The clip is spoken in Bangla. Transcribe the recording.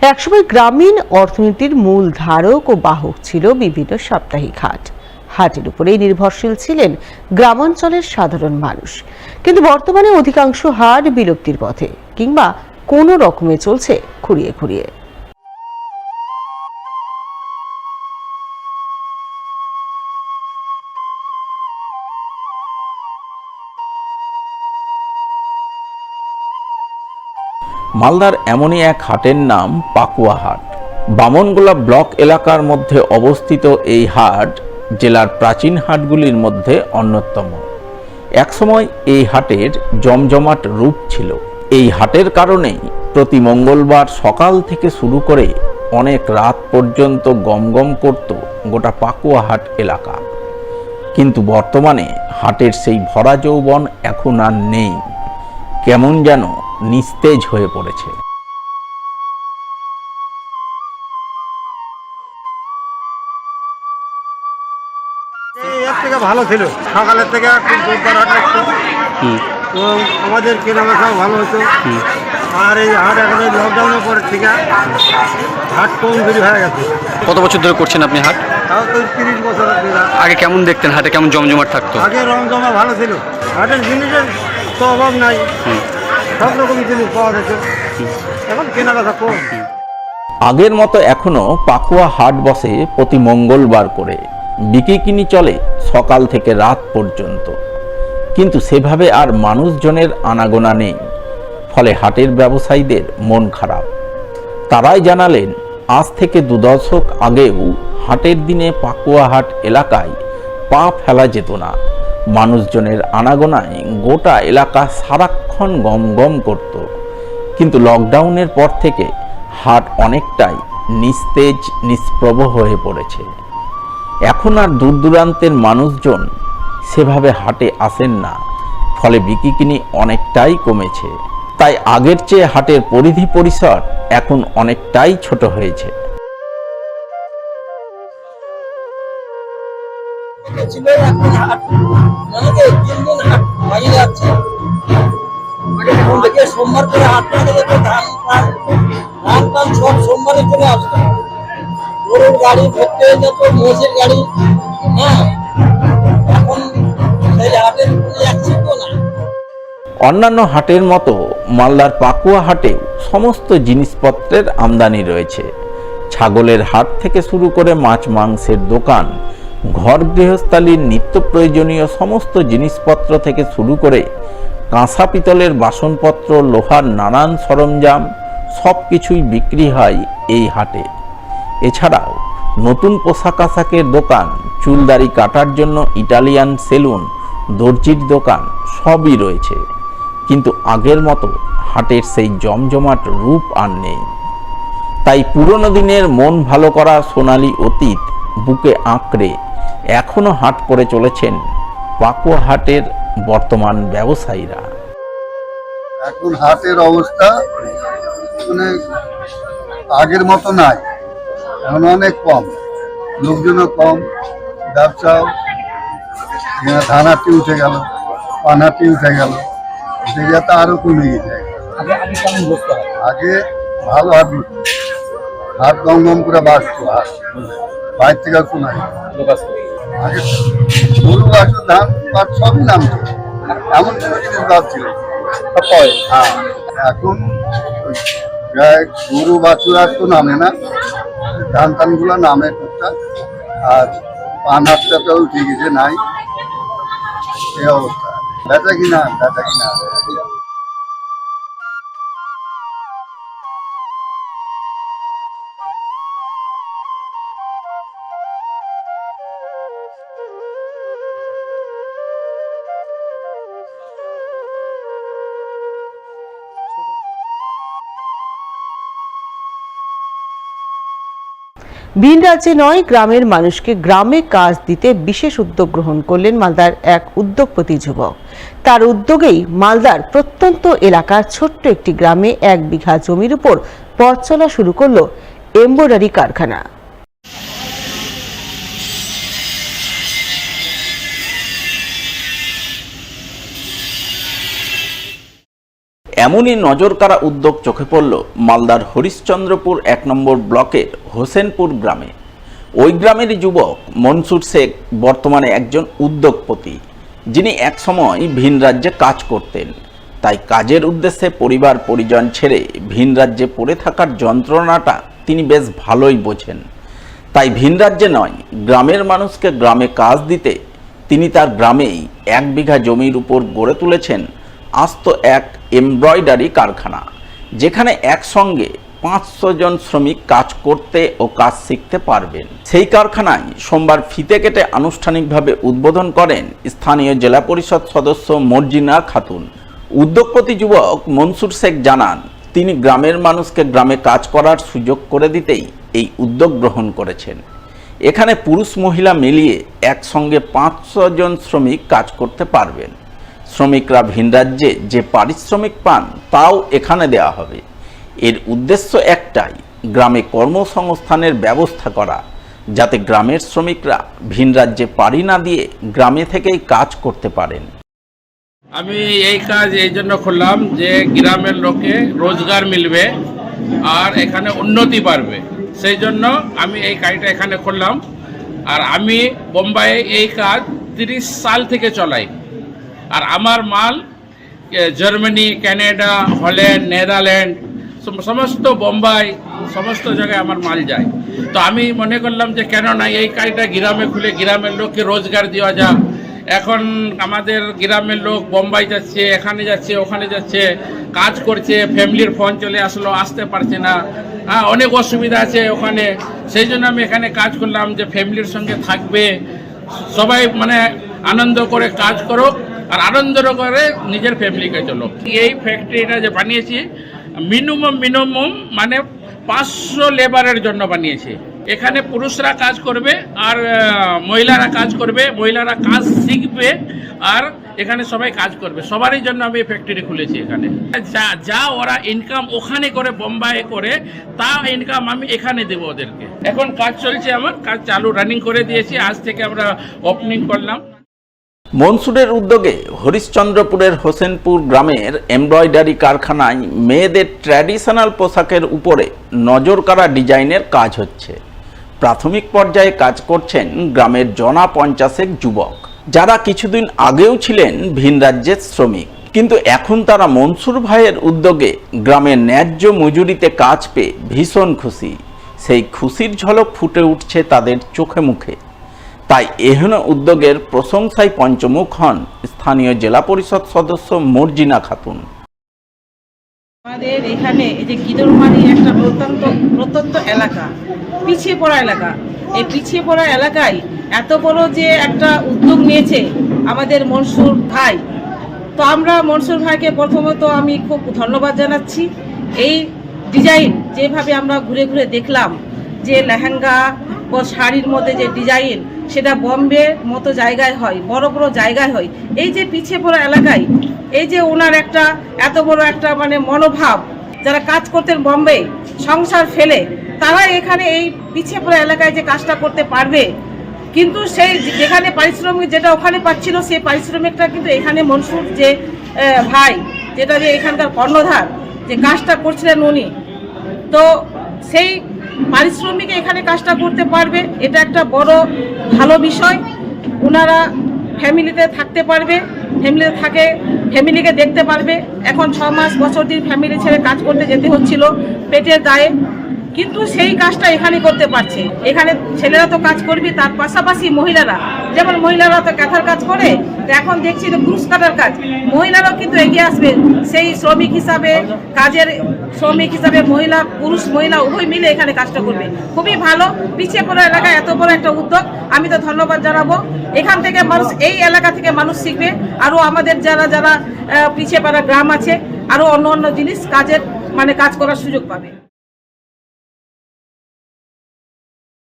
একসময় গ্রামীণ অর্থনীতির মূল ধারক ও বাহক ছিল বিভিন্ন সাপ্তাহিক হাট। হাটের উপরেই নির্ভরশীল ছিলেন গ্রামাঞ্চলের সাধারণ মানুষ। কিন্তু বর্তমানে অধিকাংশ হাট বিলুপ্তির পথে কিংবা কোনো রকমে চলছে খুঁড়িয়ে খুঁড়িয়ে। মালদার এমনই এক হাটের নাম পাকুয়া হাট। বামনগোলা ব্লক এলাকার মধ্যে অবস্থিত এই হাট জেলার প্রাচীন হাটগুলির মধ্যে অন্যতম। একসময় এই হাটের জমজমাট রূপ ছিল। এই হাটের কারণেই প্রতি মঙ্গলবার সকাল থেকে শুরু করে অনেক রাত পর্যন্ত গমগম করত গোটা পাকুয়া হাট এলাকা। কিন্তু বর্তমানে হাটের সেই ভরা যৌবন এখন আর নেই, কেমন যেন নিস্তেজ হয়ে পড়েছে। এর থেকে ভালো ছিল, সকালের থেকে খুব জোরদার হাট লাগতো এবং আমাদের কেনাবেচাও ভালো হতো। আর এই হাট এখন লকডাউনের পরে থেকে হাট কম বেশি হয়ে গেছে। কত বছর ধরে করছেন আপনি হাট? তাও তো 30 বছর আগে কেমন দেখতেন হাটে, কেমন জমজমাট থাকতো? আগে রমজমা ভালো ছিল, হাটের জিনিসের তো অভাব নাই, সব রকম জিনিস পাওয়া যেত। এখন কেনাবেচা কম। আগের মতো এখনো পাকুয়া হাট বসে প্রতি মঙ্গলবার করে, বিক্রি চলে সকাল থেকে রাত পর্যন্ত। কিন্তু সেভাবে আর মানুষজনের আনাগোনা নেই, ফলে হাটের ব্যবসায়ীদের মন খারাপ। তারাই জানালেন আজ থেকে 2 দশক আগেও হাটের দিনে পাকুয়া হাট এলাকায় পা ফেলা যেত না। মানুষজনের আনাগোনায় গোটা এলাকা সারাক্ষণ গমগম করত। কিন্তু লকডাউনের পর থেকে হাট অনেকটাই নিস্তেজ নিষ্প্রভ হয়ে পড়েছে। এখন আর দূর দূরান্তের মানুষজন সেভাবে হাটে আসেন না, ফলে বিক্রি অনেকটাই কমেছে। তাই আগের চেয়ে হাটের পরিধি পরিসর এখন অনেকটাই ছোট হয়েছে। সোমবার করে হাট ধান সব সোমবারে চলে আসতো, গরুর গাড়ি ভর্তি হয়ে যেত, মোষের গাড়ি। হ্যাঁ, এখন সেই হাটের কোনো নাই। অন্যান্য হাটের মতো মালদার পাকুয়া হাটেও সমস্ত জিনিসপত্রের আমদানি রয়েছে। ছাগলের হাট থেকে শুরু করে মাছ মাংসের দোকান, ঘর গৃহস্থালির নিত্য প্রয়োজনীয় সমস্ত জিনিসপত্র থেকে শুরু করে কাঁসা পিতলের বাসনপত্র, লোহার নানান সরঞ্জাম সব কিছুই বিক্রি হয় এই হাটে। এছাড়াও নতুন পোশাক আশাকের দোকান, চুলদাড়ি কাটার জন্য ইটালিয়ান সেলুন, দর্জির দোকান সবই রয়েছে। কিন্তু আগের মতো হাটের সেই জমজমাট রূপ আর নেই। তাই পুরনো দিনের মন ভালো করা সোনালী অতীত বুকে আঁকড়ে এখনো হাট করে চলেছেন পাকুয়া হাটের বর্তমান ব্যবসায়ীরা। এখন হাটের অবস্থা মানে আগের মতো নাই, এখন অনেক কম, লোকজনও কম, ব্যবসাও। ধানাটি উঠে গেল, পানাটি উঠে গেল, সেটা আরো কমে গেছে। আগে ভালো হাট উঠত, হাট গম গম করে বাঁচতো, হাট বাইর থেকে শোনা আগে গরু বাছুর ধান পাট সবই নামতো, এমন কোনো জিনিস বাদ ছিল। হ্যাঁ, এখন গরু বাছুর আর তো নামে না, ধান টানগুলো নামে টুকটাক। আর পান হাটটাও ঠিক আছে, নাই এই অবস্থা। বেচা কিনা ভিন রাজ্যে নয়, গ্রামের মানুষকে গ্রামে কাজ দিতে বিশেষ উদ্যোগ গ্রহণ করলেন মালদার এক উদ্যোগপতি যুবক। তার উদ্যোগেই মালদার প্রত্যন্ত এলাকার ছোট্ট একটি গ্রামে 1 বিঘা জমির উপর পথ চলা শুরু করলো এমব্রয়ডারি কারখানা। এমনই নজরকাড়া উদ্যোগ চোখে পড়ল মালদার হরিশ্চন্দ্রপুর 1 নম্বর ব্লকের হোসেনপুর গ্রামে। ওই গ্রামেরই যুবক মনসুর শেখ বর্তমানে একজন উদ্যোগপতি, যিনি একসময় ভিন রাজ্যে কাজ করতেন। তাই কাজের উদ্দেশ্যে পরিবার পরিজন ছেড়ে ভিন রাজ্যে পড়ে থাকার যন্ত্রণাটা তিনি বেশ ভালোই বোঝেন। তাই ভিন রাজ্যে নয়, গ্রামের মানুষকে গ্রামে কাজ দিতে তিনি তার গ্রামেই 1 বিঘা জমির উপর গড়ে তুলেছেন আস্ত এক এমব্রয়ডারি কারখানা, যেখানে একসঙ্গে 500 জন শ্রমিক কাজ করতে ও কাজ শিখতে পারবেন। সেই কারখানায় সোমবার ফিতে কেটে আনুষ্ঠানিকভাবে উদ্বোধন করেন স্থানীয় জেলা পরিষদ সদস্য মর্জিনা খাতুন। উদ্যোগপতি যুবক মনসুর শেখ জানান, তিনি গ্রামের মানুষকে গ্রামে কাজ করার সুযোগ করে দিতেই এই উদ্যোগ গ্রহণ করেছেন। এখানে পুরুষ মহিলা মিলিয়ে একসঙ্গে 500 জন শ্রমিক কাজ করতে পারবেন। শ্রমিকরা ভিন রাজ্যে যে পারিশ্রমিক পান তাও এখানে দেওয়া হবে। এর উদ্দেশ্য একটাই, গ্রামে কর্মসংস্থানের ব্যবস্থা করা, যাতে গ্রামের শ্রমিকরা ভিন রাজ্যে পাড়ি না দিয়ে গ্রামে থেকেই কাজ করতে পারেন। আমি এই কাজ এই জন্য করলাম যে গ্রামের লোকে রোজগার মিলবে আর এখানে উন্নতি বাড়বে, সেই জন্য আমি এই কাজটা এখানে করলাম। আর আমি বোম্বাইয়ে এই কাজ 30 সাল থেকে চলাই। আর আমার মাল জার্মানি, কানাডা, হল্যান্ড, নেদারল্যান্ড, সমস্ত বোম্বাই, সমস্ত জায়গায় আমার মাল যায়। তো আমি মনে করলাম যে কেন না এই কাজটা গ্রামে খুলে গ্রামের লোককে রোজগার দেওয়া যায়। এখন আমাদের গ্রামের লোক বোম্বাই যাচ্ছে, এখানে যাচ্ছে, ওখানে যাচ্ছে, কাজ করছে, ফ্যামিলির ফোন চলে আসলো, আসতে পারছে না, অনেক অসুবিধা আছে ওখানে। সেই জন্য আমি এখানে কাজ করলাম যে ফ্যামিলির সঙ্গে থাকবে, সবাই মানে আনন্দ করে কাজ করো আর আনন্দ করে নিজের ফ্যামিলিকে চলো। এই ফ্যাক্টরিটা যে বানিয়েছি মিনিমাম মানে 500 লেবারের জন্য বানিয়েছি। এখানে পুরুষরা কাজ করবে আর মহিলারা কাজ করবে, মহিলারা কাজ শিখবে আর এখানে সবাই কাজ করবে। সবারই জন্য আমি ফ্যাক্টরি খুলেছি। এখানে যা ওরা ইনকাম ওখানে করে বোম্বাই করে, তা ইনকাম আমি এখানে দেবো ওদেরকে। এখন কাজ চলছে, আমার কাজ চালু রানিং করে দিয়েছি, আজ থেকে আমরা ওপেনিং করলাম। মনসুরের উদ্যোগে হরিশ্চন্দ্রপুরের হোসেনপুর গ্রামের এমব্রয়ডারি কারখানায় মেয়েদের ট্র্যাডিশনাল পোশাকের উপরে নজরকাড়া ডিজাইনের কাজ হচ্ছে। প্রাথমিক পর্যায়ে কাজ করছেন গ্রামের জনা 50 যুবক, যারা কিছুদিন আগেও ছিলেন ভিন রাজ্যের শ্রমিক, কিন্তু এখন তারা মনসুর ভাইয়ের উদ্যোগে গ্রামের ন্যায্য মজুরিতে কাজ পেয়ে ভীষণ খুশি। সেই খুশির ঝলক ফুটে উঠছে তাদের চোখে মুখে। তাই এহেন উদ্যোগের প্রশংসায় পঞ্চমুখ হন স্থানীয় জেলা পরিষদ সদস্য মর্জিনা খাতুন। আমাদের এখানে এই যে গিদরমারি একটা প্রত্যন্ত এলাকা, পিছিয়ে পড়া এলাকা। এই পিছিয়ে পড়া এলাকায় এত বড় যে একটা উদ্যোগ নিয়েছে আমাদের মনসুর ভাই, তো আমরা মনসুর ভাইকে প্রথমত আমি খুব ধন্যবাদ জানাচ্ছি। এই ডিজাইন যেভাবে আমরা ঘুরে ঘুরে দেখলাম যে লেহেঙ্গা ও শাড়ির মধ্যে যে ডিজাইন, সেটা বম্বের মতো জায়গায় হয়, বড় বড় জায়গায় হয়। এই যে পিছিয়ে পড়া এলাকায় এই যে ওনার একটা এত বড় একটা মানে মনোভাব, যারা কাজ করতেন বম্বে সংসার ফেলে, তারা এখানে এই পিছিয়ে পড়া এলাকায় যে কাজটা করতে পারবে, কিন্তু সেই যেখানে পারিশ্রমিক যেটা ওখানে পাচ্ছিল, সেই পারিশ্রমিকটা কিন্তু এখানে মনসুর যে ভাই, যেটা যে এখানকার কর্ণধার যে কাজটা করছিলেন উনি, তো সেই পারিশ্রমিকে এখানে কাজটা করতে পারবে, এটা একটা বড় ভালো বিষয়। ওনারা ফ্যামিলিতে থাকতে পারবে, ফ্যামিলিতে থাকে, ফ্যামিলিকে দেখতে পারবে। এখন 6 মাস বছর দিন ফ্যামিলি ছেড়ে কাজ করতে যেতে হচ্ছিল পেটের দায়ে, কিন্তু সেই কাজটা এখানে করতে পারছে। এখানে ছেলেরা তো কাজ করবে, তার পাশাপাশি মহিলারা, যেমন মহিলারা তো কাঁথার কাজ করে, তো এখন দেখছি যে ক্রুশ কাটার কাজ, মহিলারাও কিন্তু এগিয়ে আসবে সেই শ্রমিক হিসাবে, কাজের শ্রমিক হিসাবে। মহিলা পুরুষ মহিলা উভয় মিলে এখানে কাজটা করবে, খুবই ভালো। পিছিয়ে পড়া এলাকায় এত বড় একটা উদ্যোগ, আমি তো ধন্যবাদ জানাবো। এখান থেকে মানুষ, এই এলাকা থেকে মানুষ শিখবে, আরও আমাদের যারা যারা পিছিয়ে পড়া গ্রাম আছে, আরও অন্য অন্য জিনিস কাজের মানে কাজ করার সুযোগ পাবে।